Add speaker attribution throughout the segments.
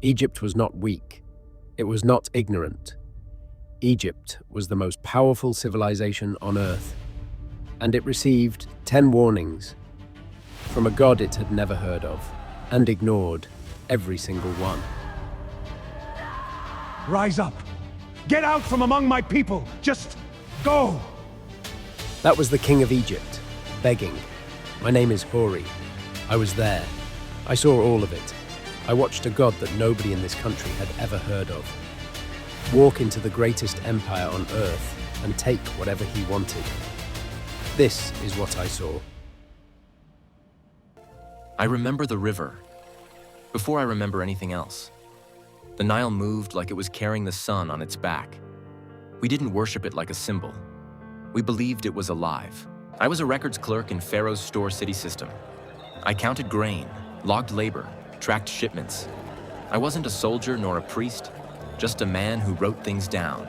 Speaker 1: Egypt was not weak. It was not ignorant. Egypt was the most powerful civilization on Earth, and it received 10 warnings from a god it had never heard of, and ignored every single one.
Speaker 2: Rise up! Get out from among my people! Just go!
Speaker 1: That was the king of Egypt, begging. My name is Hori. I was there. I saw all of it. I watched a god that nobody in this country had ever heard of walk into the greatest empire on Earth and take whatever he wanted. This is what I saw.
Speaker 3: I remember the river, before I remember anything else. The Nile moved like it was carrying the sun on its back. We didn't worship it like a symbol. We believed it was alive. I was a records clerk in Pharaoh's store city system. I counted grain, logged labor, tracked shipments. I wasn't a soldier nor a priest, just a man who wrote things down.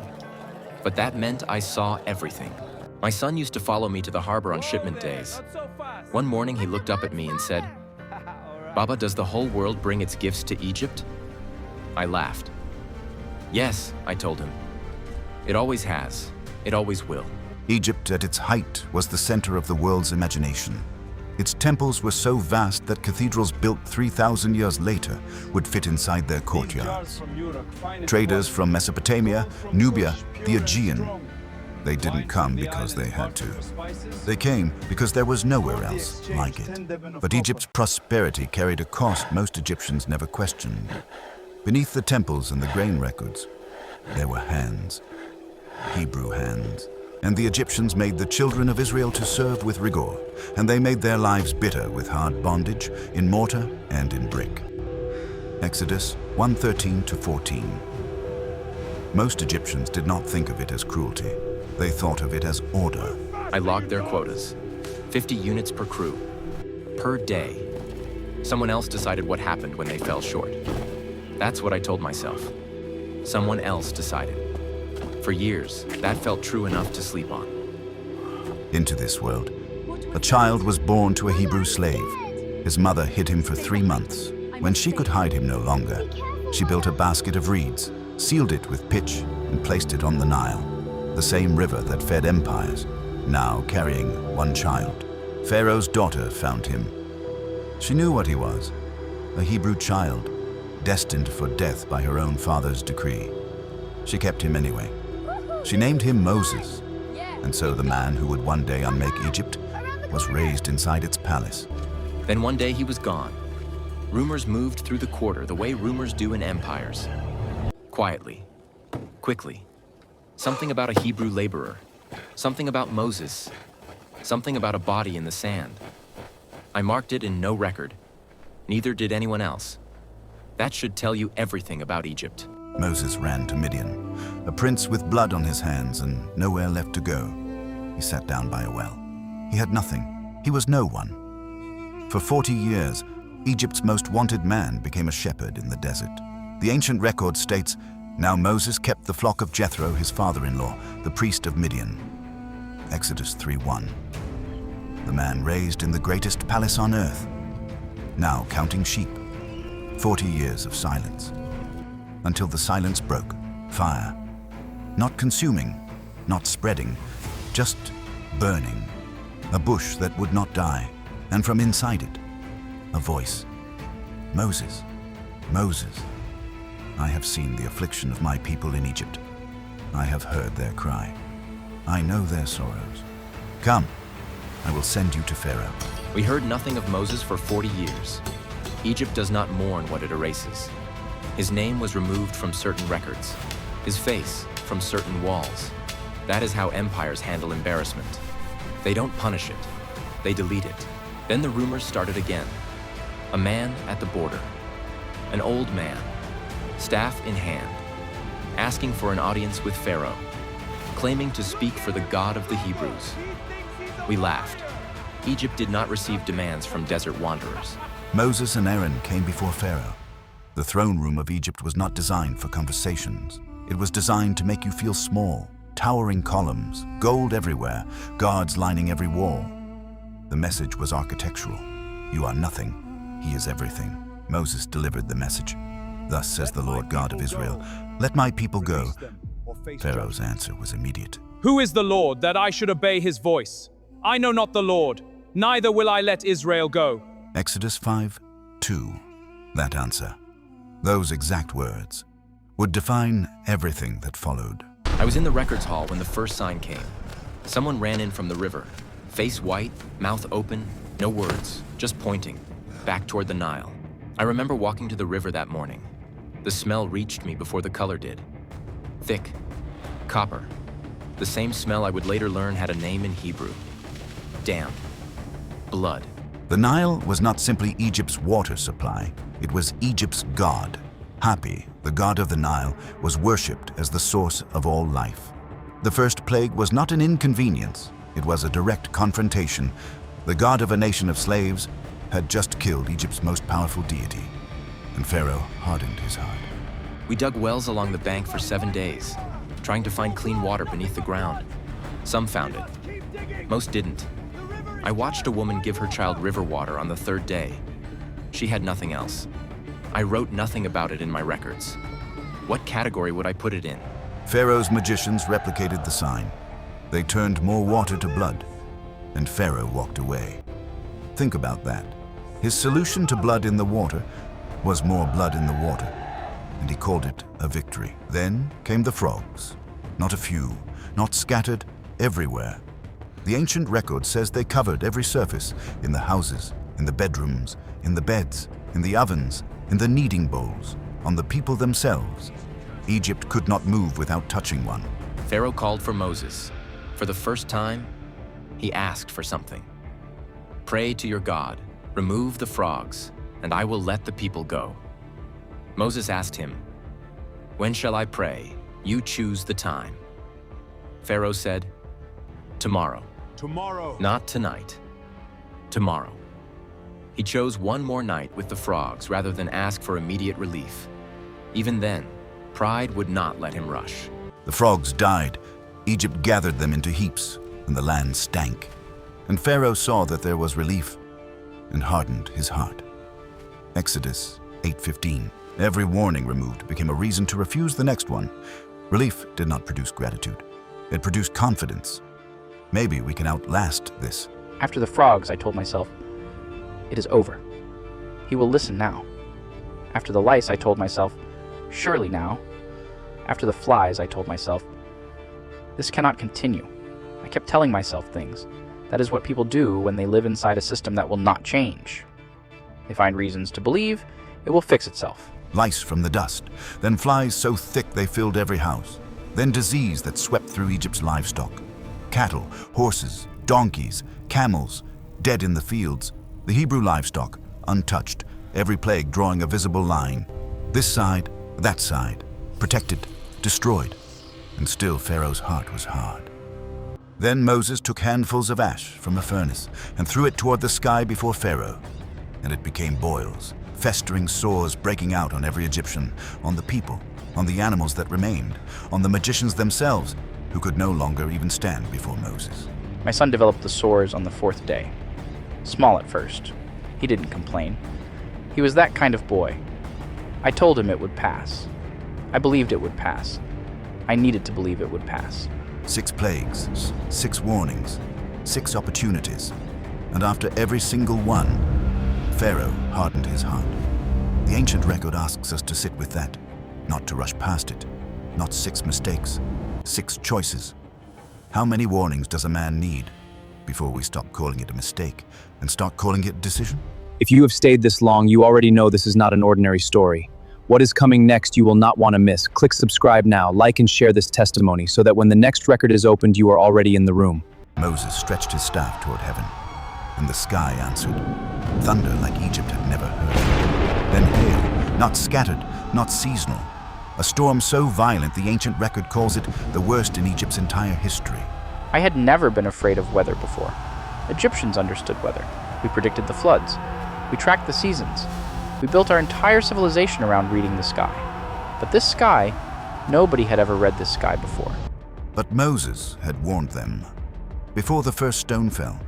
Speaker 3: But that meant I saw everything. My son used to follow me to the harbor on shipment days. One morning he looked up at me and said, "Baba, does the whole world bring its gifts to Egypt?" I laughed. "Yes," I told him. "It always has. It always will."
Speaker 4: Egypt at its height was the center of the world's imagination. Its temples were so vast that cathedrals built 3,000 years later would fit inside their courtyards. Traders from Mesopotamia, Nubia, the Aegean, they didn't come because they had to. They came because there was nowhere else like it. But Egypt's prosperity carried a cost most Egyptians never questioned. Beneath the temples and the grain records, there were hands, Hebrew hands. And the Egyptians made the children of Israel to serve with rigor, and they made their lives bitter with hard bondage, in mortar and in brick. Exodus 1:13-14. Most Egyptians did not think of it as cruelty. They thought of it as order.
Speaker 3: I logged their quotas, 50 units per crew, per day. Someone else decided what happened when they fell short. That's what I told myself. Someone else decided. For years, that felt true enough to sleep on.
Speaker 4: Into this world, a child was born to a Hebrew slave. His mother hid him for 3 months. When she could hide him no longer, she built a basket of reeds, sealed it with pitch, and placed it on the Nile, the same river that fed empires, now carrying one child. Pharaoh's daughter found him. She knew what he was, a Hebrew child, destined for death by her own father's decree. She kept him anyway. She named him Moses, and so the man who would one day unmake Egypt was raised inside its palace.
Speaker 3: Then one day he was gone. Rumors moved through the quarter the way rumors do in empires. Quietly, quickly. Something about a Hebrew laborer, something about Moses, something about a body in the sand. I marked it in no record. Neither did anyone else. That should tell you everything about Egypt.
Speaker 4: Moses ran to Midian, a prince with blood on his hands and nowhere left to go. He sat down by a well. He had nothing. He was no one. For 40 years, Egypt's most wanted man became a shepherd in the desert. The ancient record states, "Now Moses kept the flock of Jethro, his father-in-law, the priest of Midian." Exodus 3:1. The man raised in the greatest palace on earth, now counting sheep. 40 years of silence. Until the silence broke. Fire. Not consuming, not spreading, just burning. A bush that would not die. And from inside it, a voice. "Moses, Moses, I have seen the affliction of my people in Egypt. I have heard their cry. I know their sorrows. Come, I will send you to Pharaoh."
Speaker 3: We heard nothing of Moses for 40 years. Egypt does not mourn what it erases. His name was removed from certain records, his face from certain walls. That is how empires handle embarrassment. They don't punish it, they delete it. Then the rumors started again. A man at the border, an old man, staff in hand, asking for an audience with Pharaoh, claiming to speak for the God of the Hebrews. We laughed. Egypt did not receive demands from desert wanderers.
Speaker 4: Moses and Aaron came before Pharaoh. The throne room of Egypt was not designed for conversations. It was designed to make you feel small. Towering columns, gold everywhere, guards lining every wall. The message was architectural. You are nothing, he is everything. Moses delivered the message. Thus says the Lord God of Israel, let my people go. Pharaoh's answer was immediate.
Speaker 5: Who is the Lord, that I should obey his voice? I know not the Lord, neither will I let Israel go.
Speaker 4: Exodus 5:2. That answer, those exact words, would define everything that followed.
Speaker 3: I was in the records hall when the first sign came. Someone ran in from the river, face white, mouth open, no words, just pointing, back toward the Nile. I remember walking to the river that morning. The smell reached me before the color did. Thick, copper. The same smell I would later learn had a name in Hebrew. Damn. Blood.
Speaker 4: The Nile was not simply Egypt's water supply, it was Egypt's god. Hapi, the god of the Nile, was worshipped as the source of all life. The first plague was not an inconvenience, it was a direct confrontation. The god of a nation of slaves had just killed Egypt's most powerful deity, and Pharaoh hardened his heart.
Speaker 3: We dug wells along the bank for 7 days, trying to find clean water beneath the ground. Some found it. Most didn't. I watched a woman give her child river water on the 3rd day. She had nothing else. I wrote nothing about it in my records. What category would I put it in?
Speaker 4: Pharaoh's magicians replicated the sign. They turned more water to blood, and Pharaoh walked away. Think about that. His solution to blood in the water was more blood in the water, and he called it a victory. Then came the frogs. Not a few, not scattered, everywhere. The ancient record says they covered every surface, in the houses, in the bedrooms, in the beds, in the ovens, in the kneading bowls, on the people themselves. Egypt could not move without touching one.
Speaker 3: Pharaoh called for Moses. For the first time, he asked for something. Pray to your God, remove the frogs, and I will let the people go. Moses asked him, when shall I pray? You choose the time. Pharaoh said, tomorrow.
Speaker 2: Tomorrow.
Speaker 3: Not tonight. Tomorrow. He chose one more night with the frogs rather than ask for immediate relief. Even then, pride would not let him rush.
Speaker 4: The frogs died. Egypt gathered them into heaps, and the land stank. And Pharaoh saw that there was relief, and hardened his heart. Exodus 8:15. Every warning removed became a reason to refuse the next one. Relief did not produce gratitude. It produced confidence. Maybe we can outlast this.
Speaker 6: After the frogs, I told myself, it is over. He will listen now. After the lice, I told myself, surely now. After the flies, I told myself, this cannot continue. I kept telling myself things. That is what people do when they live inside a system that will not change. They find reasons to believe it will fix itself.
Speaker 4: Lice from the dust, then flies so thick they filled every house, then disease that swept through Egypt's livestock. Cattle, horses, donkeys, camels, dead in the fields, the Hebrew livestock, untouched, every plague drawing a visible line. This side, that side, protected, destroyed, and still Pharaoh's heart was hard. Then Moses took handfuls of ash from a furnace and threw it toward the sky before Pharaoh, and it became boils, festering sores breaking out on every Egyptian, on the people, on the animals that remained, on the magicians themselves, who could no longer even stand before Moses.
Speaker 6: My son developed the sores on the 4th day. Small at first. He didn't complain. He was that kind of boy. I told him it would pass. I believed it would pass. I needed to believe it would pass.
Speaker 4: 6 plagues, 6 warnings, 6 opportunities, and after every single one, Pharaoh hardened his heart. The ancient record asks us to sit with that, not to rush past it, not 6 mistakes, 6 choices. How many warnings does a man need before we stop calling it a mistake and start calling it a decision?
Speaker 7: If you have stayed this long, you already know this is not an ordinary story. What is coming next you will not want to miss. Click subscribe now, like and share this testimony so that when the next record is opened, you are already in the room.
Speaker 4: Moses stretched his staff toward heaven, and the sky answered. Thunder like Egypt had never heard. Then hail, not scattered, not seasonal. A storm so violent the ancient record calls it the worst in Egypt's entire history.
Speaker 6: I had never been afraid of weather before. Egyptians understood weather. We predicted the floods. We tracked the seasons. We built our entire civilization around reading the sky. But this sky, nobody had ever read this sky before.
Speaker 4: But Moses had warned them. Before the first stone fell,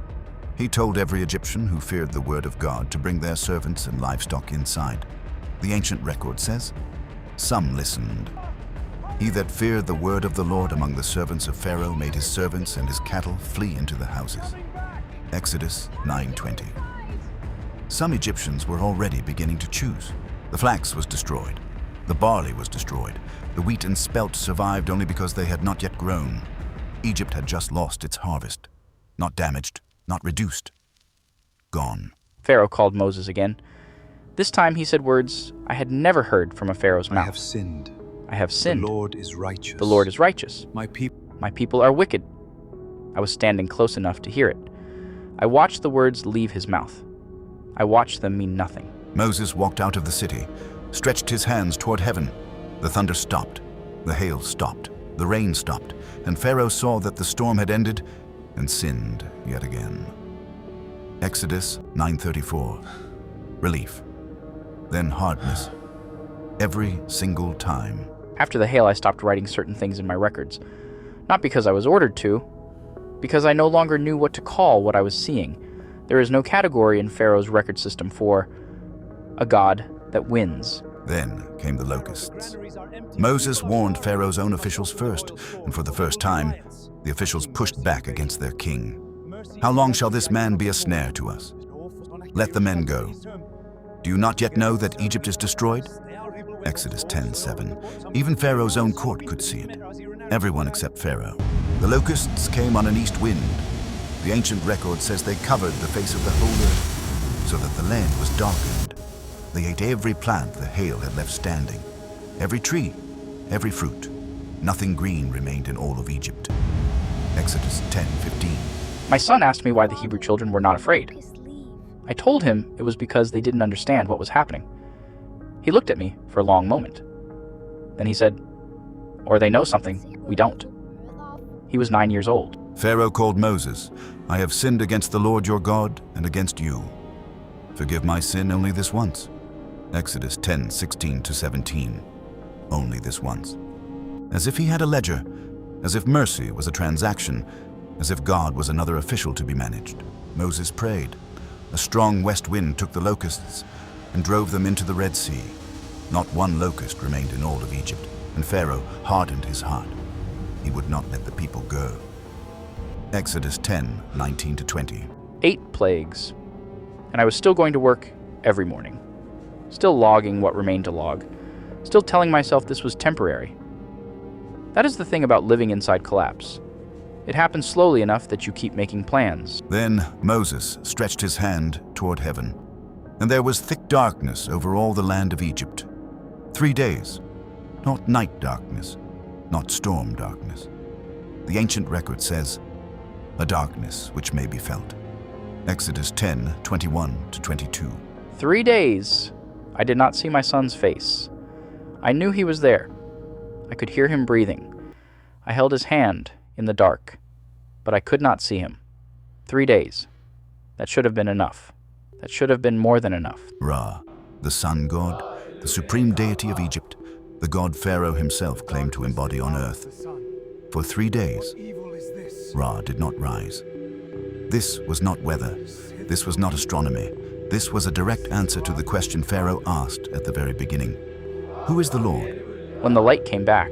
Speaker 4: he told every Egyptian who feared the word of God to bring their servants and livestock inside. The ancient record says, some listened. He that feared the word of the Lord among the servants of Pharaoh made his servants and his cattle flee into the houses. Exodus 9:20. Some Egyptians were already beginning to choose. The flax was destroyed. The barley was destroyed. The wheat and spelt survived only because they had not yet grown. Egypt had just lost its harvest. Not damaged, not reduced. Gone.
Speaker 6: Pharaoh called Moses again. This time he said words I had never heard from a Pharaoh's mouth.
Speaker 7: I have sinned.
Speaker 6: I have sinned.
Speaker 7: The Lord is righteous.
Speaker 6: The Lord is righteous.
Speaker 7: My people.
Speaker 6: My people are wicked. I was standing close enough to hear it. I watched the words leave his mouth. I watched them mean nothing.
Speaker 4: Moses walked out of the city, stretched his hands toward heaven. The thunder stopped. The hail stopped. The rain stopped. And Pharaoh saw that the storm had ended and sinned yet again. Exodus 9:34. Relief. Then hardness. Every single time.
Speaker 6: After the hail, I stopped writing certain things in my records. Not because I was ordered to, because I no longer knew what to call what I was seeing. There is no category in Pharaoh's record system for a god that wins.
Speaker 4: Then came the locusts. Moses warned Pharaoh's own officials first, and for the first time, the officials pushed back against their king. How long shall this man be a snare to us? Let the men go. Do you not yet know that Egypt is destroyed? Exodus 10:7. Even Pharaoh's own court could see it. Everyone except Pharaoh. The locusts came on an east wind. The ancient record says they covered the face of the whole earth, so that the land was darkened. They ate every plant the hail had left standing, every tree, every fruit. Nothing green remained in all of Egypt. Exodus 10:15.
Speaker 6: My son asked me why the Hebrew children were not afraid. I told him it was because they didn't understand what was happening. He looked at me for a long moment. Then he said, or they know something we don't. He was 9 years old.
Speaker 4: Pharaoh called Moses, I have sinned against the Lord your God and against you. Forgive my sin only this once. Exodus 10:16-17. Only this once. As if he had a ledger, as if mercy was a transaction, as if God was another official to be managed. Moses prayed. A strong west wind took the locusts and drove them into the Red Sea. Not one locust remained in all of Egypt, and Pharaoh hardened his heart. He would not let the people go. Exodus 10:19-20.
Speaker 6: 8 plagues. And I was still going to work every morning. Still logging what remained to log. Still telling myself this was temporary. That is the thing about living inside collapse. It happens slowly enough that you keep making plans.
Speaker 4: Then Moses stretched his hand toward heaven, and there was thick darkness over all the land of Egypt. 3 days. Not night darkness, not storm darkness. The ancient record says, a darkness which may be felt. Exodus 10:21-22.
Speaker 6: 3 days. I did not see my son's face. I knew he was there. I could hear him breathing. I held his hand in the dark, but I could not see him. 3 days. That should have been enough. That should have been more than enough.
Speaker 4: Ra, the sun god, the supreme deity of Egypt, the god Pharaoh himself claimed to embody on earth. For 3 days, Ra did not rise. This was not weather. This was not astronomy. This was a direct answer to the question Pharaoh asked at the very beginning. Who is the Lord?
Speaker 6: When the light came back,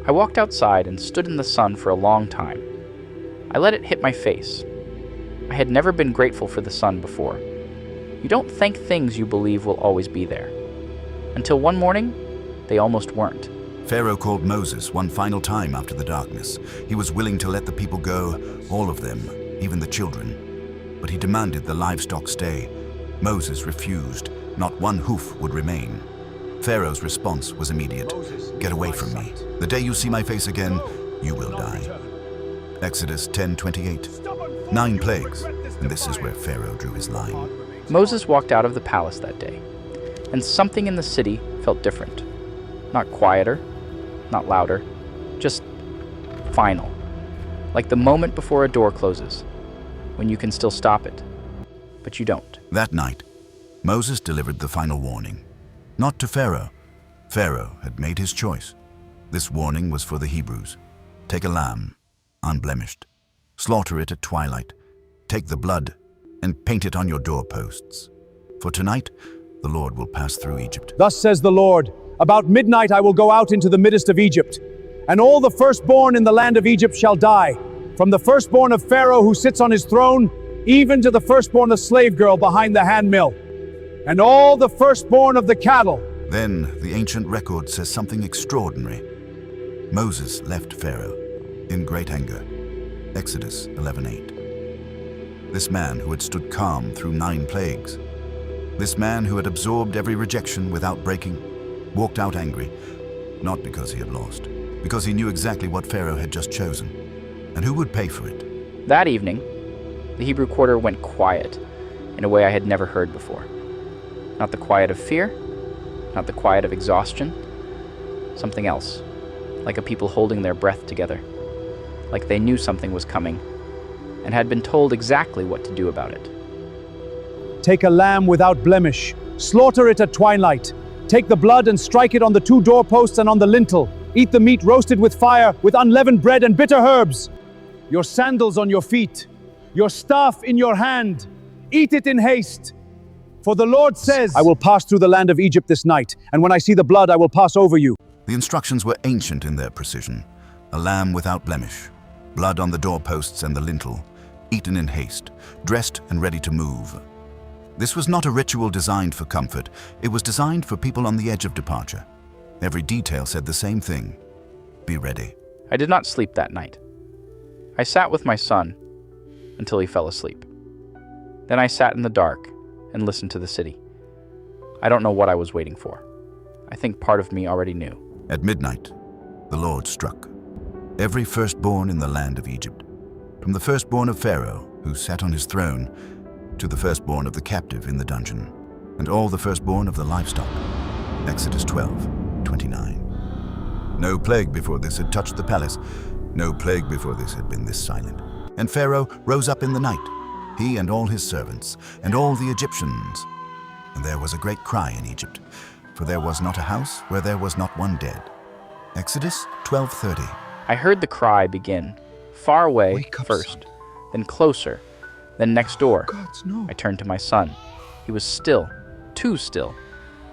Speaker 6: I walked outside and stood in the sun for a long time. I let it hit my face. I had never been grateful for the sun before. You don't thank things you believe will always be there. Until one morning, they almost weren't.
Speaker 4: Pharaoh called Moses one final time after the darkness. He was willing to let the people go, all of them, even the children. But he demanded the livestock stay. Moses refused. Not one hoof would remain. Pharaoh's response was immediate. Get away from me. The day you see my face again, you will die. Exodus 10:28. 9 plagues, and this is where Pharaoh drew his line.
Speaker 6: Moses walked out of the palace that day, and something in the city felt different. Not quieter, not louder, just final. Like the moment before a door closes, when you can still stop it, but you don't.
Speaker 4: That night, Moses delivered the final warning. Not to Pharaoh. Pharaoh had made his choice. This warning was for the Hebrews. Take a lamb, unblemished. Slaughter it at twilight. Take the blood and paint it on your doorposts. For tonight, the Lord will pass through Egypt.
Speaker 7: Thus says the Lord, about midnight I will go out into the midst of Egypt, and all the firstborn in the land of Egypt shall die, from the firstborn of Pharaoh who sits on his throne, even to the firstborn of slave girl behind the handmill, and all the firstborn of the cattle.
Speaker 4: Then the ancient record says something extraordinary. Moses left Pharaoh in great anger. Exodus 11:8. This man who had stood calm through 9 plagues, this man who had absorbed every rejection without breaking, walked out angry, not because he had lost, because he knew exactly what Pharaoh had just chosen, and who would pay for it.
Speaker 6: That evening, the Hebrew quarter went quiet in a way I had never heard before. Not the quiet of fear, not the quiet of exhaustion, something else, like a people holding their breath together, like they knew something was coming and had been told exactly what to do about it.
Speaker 7: Take a lamb without blemish, slaughter it at twilight. Take the blood and strike it on the 2 doorposts and on the lintel. Eat the meat roasted with fire, with unleavened bread and bitter herbs. Your sandals on your feet, your staff in your hand. Eat it in haste. For the Lord says, I will pass through the land of Egypt this night, and when I see the blood, I will pass over you.
Speaker 4: The instructions were ancient in their precision. A lamb without blemish, blood on the doorposts and the lintel, eaten in haste, dressed and ready to move. This was not a ritual designed for comfort. It was designed for people on the edge of departure. Every detail said the same thing. Be ready.
Speaker 6: I did not sleep that night. I sat with my son until he fell asleep. Then I sat in the dark and listened to the city. I don't know what I was waiting for. I think part of me already knew.
Speaker 4: At midnight, the Lord struck. Every firstborn in the land of Egypt, from the firstborn of Pharaoh, who sat on his throne, to the firstborn of the captive in the dungeon, and all the firstborn of the livestock. Exodus 12:29. No plague before this had touched the palace. No plague before this had been this silent. And Pharaoh rose up in the night, he and all his servants, and all the Egyptians. And there was a great cry in Egypt, for there was not a house where there was not one dead. Exodus 12:30.
Speaker 6: I heard the cry begin, far away
Speaker 2: Wake up,
Speaker 6: first,
Speaker 2: son.
Speaker 6: then closer, then next door.
Speaker 2: Gods, no.
Speaker 6: I turned to my son. He was still, too still.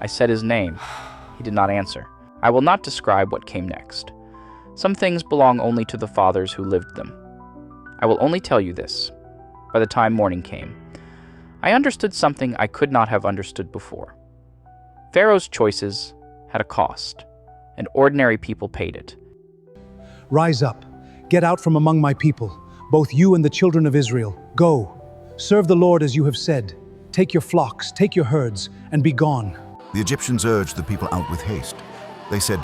Speaker 6: I said his name. He did not answer. I will not describe what came next. Some things belong only to the fathers who lived them. I will only tell you this. By the time morning came, I understood something I could not have understood before. Pharaoh's choices had a cost, and ordinary people paid it.
Speaker 7: Rise up, get out from among my people, both you and the children of Israel. Go, serve the Lord as you have said. Take your flocks, take your herds, and be gone.
Speaker 4: The Egyptians urged the people out with haste. They said,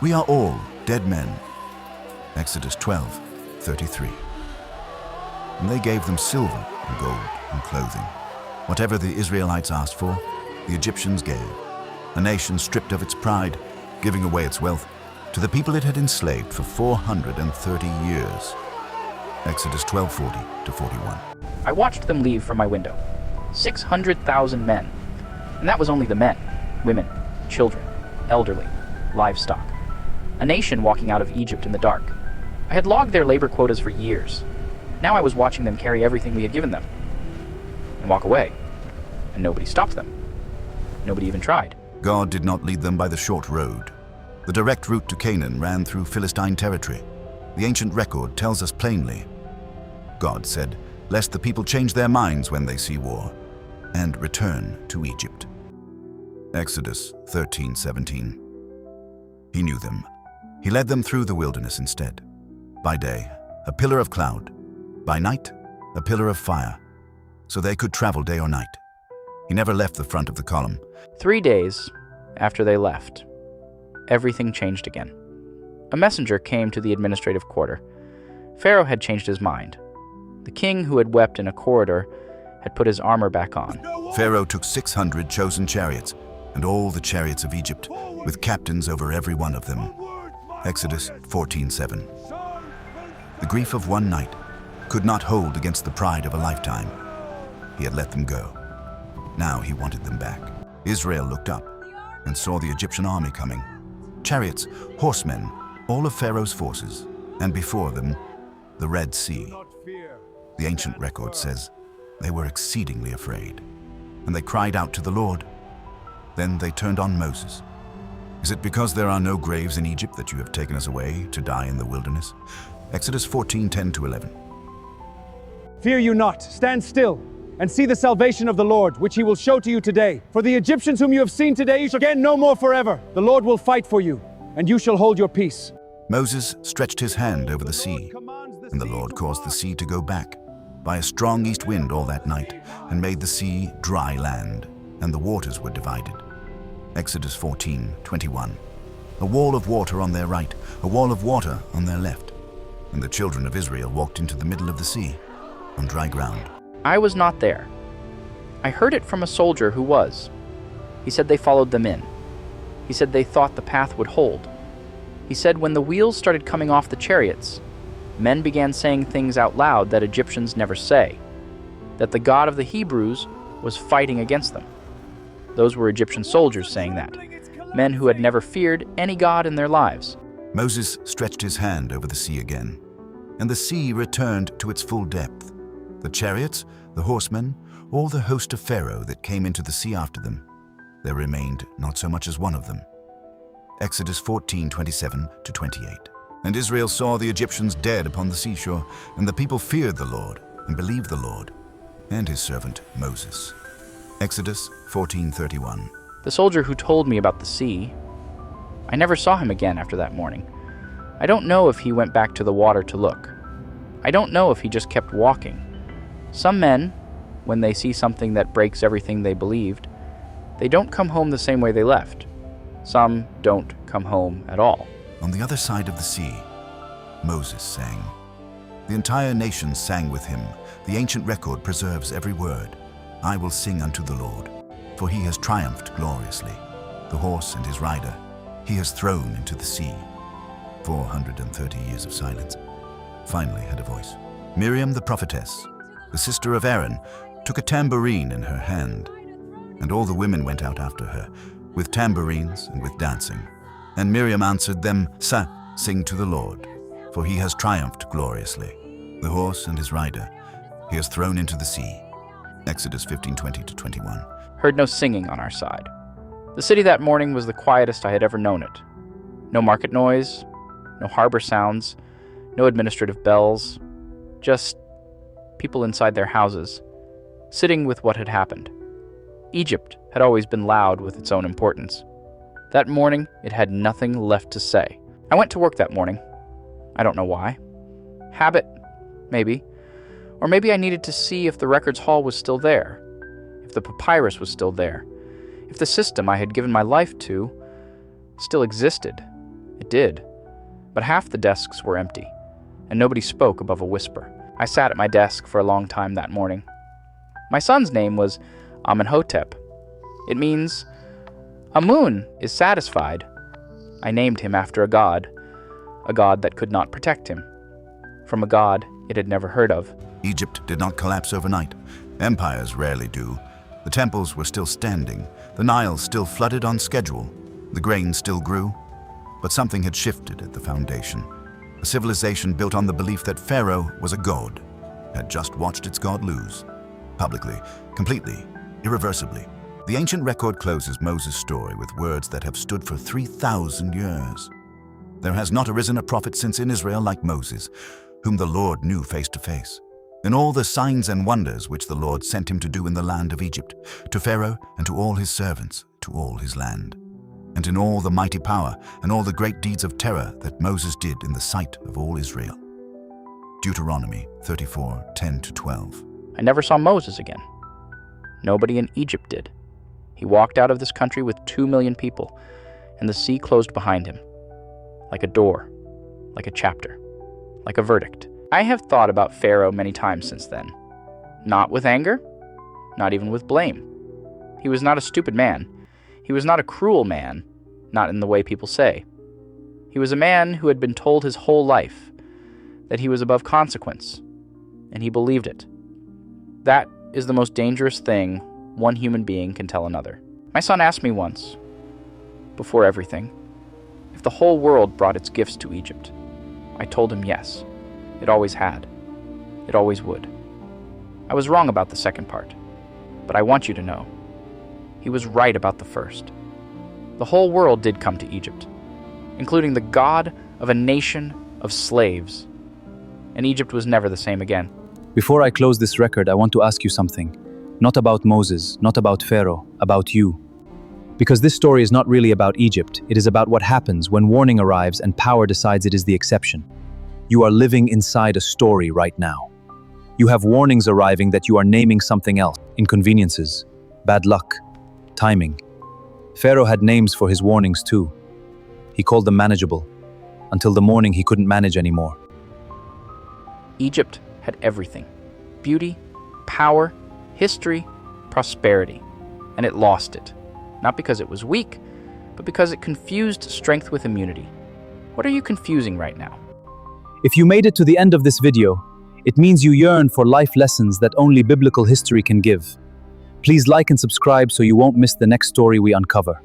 Speaker 4: "We are all dead men." Exodus 12:33. And they gave them silver and gold and clothing. Whatever the Israelites asked for, the Egyptians gave. A nation stripped of its pride, giving away its wealth to the people it had enslaved for 430 years. Exodus 12:40-41.
Speaker 6: I watched them leave from my window. 600,000 men. And that was only the men, women, children, elderly, livestock. A nation walking out of Egypt in the dark. I had logged their labor quotas for years. Now I was watching them carry everything we had given them and walk away. And nobody stopped them. Nobody even tried.
Speaker 4: God did not lead them by the short road. The direct route to Canaan ran through Philistine territory. The ancient record tells us plainly. God said, "Lest the people change their minds when they see war, and return to Egypt." Exodus 13:17. He knew them. He led them through the wilderness instead. By day, a pillar of cloud. By night, a pillar of fire, so they could travel day or night. He never left the front of the column.
Speaker 6: 3 days after they left, everything changed again. A messenger came to the administrative quarter. Pharaoh had changed his mind. The king who had wept in a corridor had put his armor back on.
Speaker 4: Pharaoh took 600 chosen chariots, and all the chariots of Egypt, with captains over every one of them. Exodus 14:7. The grief of one night could not hold against the pride of a lifetime. He had let them go. Now he wanted them back. Israel looked up and saw the Egyptian army coming. Chariots, horsemen, all of Pharaoh's forces, and before them, the Red Sea. The ancient record says they were exceedingly afraid, and they cried out to the Lord. Then they turned on Moses. Is it because there are no graves in Egypt that you have taken us away to die in the wilderness? Exodus 14:10-11.
Speaker 7: Fear you not, stand still, and see the salvation of the Lord, which he will show to you today. For the Egyptians whom you have seen today, you shall again no more forever. The Lord will fight for you, and you shall hold your peace.
Speaker 4: Moses stretched his hand over the sea, and the Lord caused the sea to go back by a strong east wind all that night, and made the sea dry land, and the waters were divided. Exodus 14:21. A wall of water on their right, a wall of water on their left. And the children of Israel walked into the middle of the sea, on dry ground.
Speaker 6: I was not there. I heard it from a soldier who was. He said they followed them in. He said they thought the path would hold. He said when the wheels started coming off the chariots, men began saying things out loud that Egyptians never say, that the God of the Hebrews was fighting against them. Those were Egyptian soldiers saying that, men who had never feared any god in their lives.
Speaker 4: Moses stretched his hand over the sea again, and the sea returned to its full depth. The chariots, the horsemen, all the host of Pharaoh that came into the sea after them, there remained not so much as one of them. Exodus 14:27-28. And Israel saw the Egyptians dead upon the seashore, and the people feared the Lord and believed the Lord and his servant Moses. Exodus 14:31.
Speaker 6: The soldier who told me about the sea, I never saw him again after that morning. I don't know if he went back to the water to look. I don't know if he just kept walking. Some men, when they see something that breaks everything they believed, they don't come home the same way they left. Some don't come home at all.
Speaker 4: On the other side of the sea, Moses sang. The entire nation sang with him. The ancient record preserves every word. I will sing unto the Lord, for he has triumphed gloriously. The horse and his rider he has thrown into the sea. 430 years of silence finally had a voice. Miriam the prophetess, the sister of Aaron, took a tambourine in her hand, and all the women went out after her, with tambourines and with dancing. And Miriam answered them, Sing to the Lord, for he has triumphed gloriously. The horse and his rider he has thrown into the sea. Exodus 15:20-21.
Speaker 6: Heard no singing on our side. The city that morning was the quietest I had ever known it. No market noise, no harbor sounds, no administrative bells, just people inside their houses, sitting with what had happened. Egypt had always been loud with its own importance. That morning, it had nothing left to say. I went to work that morning. I don't know why. Habit, maybe. Or maybe I needed to see if the records hall was still there, if the papyrus was still there, if the system I had given my life to still existed. It did. But half the desks were empty, and nobody spoke above a whisper. I sat at my desk for a long time that morning. My son's name was Amenhotep. It means, Amun is satisfied. I named him after a god that could not protect him, from a god it had never heard of.
Speaker 4: Egypt did not collapse overnight. Empires rarely do. The temples were still standing. The Nile still flooded on schedule. The grain still grew. But something had shifted at the foundation. A civilization built on the belief that Pharaoh was a god had just watched its god lose. Publicly, completely, irreversibly. The ancient record closes Moses' story with words that have stood for 3,000 years. There has not arisen a prophet since in Israel like Moses, whom the Lord knew face to face. In all the signs and wonders which the Lord sent him to do in the land of Egypt, to Pharaoh and to all his servants, to all his land. And in all the mighty power and all the great deeds of terror that Moses did in the sight of all Israel. Deuteronomy 34:10-12.
Speaker 6: I never saw Moses again. Nobody in Egypt did. He walked out of this country with 2 million people, and the sea closed behind him. Like a door, like a chapter, like a verdict. I have thought about Pharaoh many times since then. Not with anger, not even with blame. He was not a stupid man. He was not a cruel man, not in the way people say. He was a man who had been told his whole life that he was above consequence, and he believed it. That is the most dangerous thing one human being can tell another. My son asked me once, before everything, if the whole world brought its gifts to Egypt. I told him yes. It always had. It always would. I was wrong about the second part, but I want you to know. he was right about the first. The whole world did come to Egypt, including the god of a nation of slaves. And Egypt was never the same again.
Speaker 7: Before I close this record, I want to ask you something. Not about Moses, not about Pharaoh, about you. Because this story is not really about Egypt, it is about what happens when warning arrives and power decides it is the exception. You are living inside a story right now. You have warnings arriving that you are naming something else. Inconveniences, bad luck, timing. Pharaoh had names for his warnings too. He called them manageable, until the morning he couldn't manage anymore.
Speaker 6: Egypt had everything: beauty, power, history, prosperity, and it lost it. Not because it was weak, but because it confused strength with immunity. What are you confusing right now?
Speaker 7: If you made it to the end of this video, it means you yearn for life lessons that only biblical history can give. Please like and subscribe so you won't miss the next story we uncover.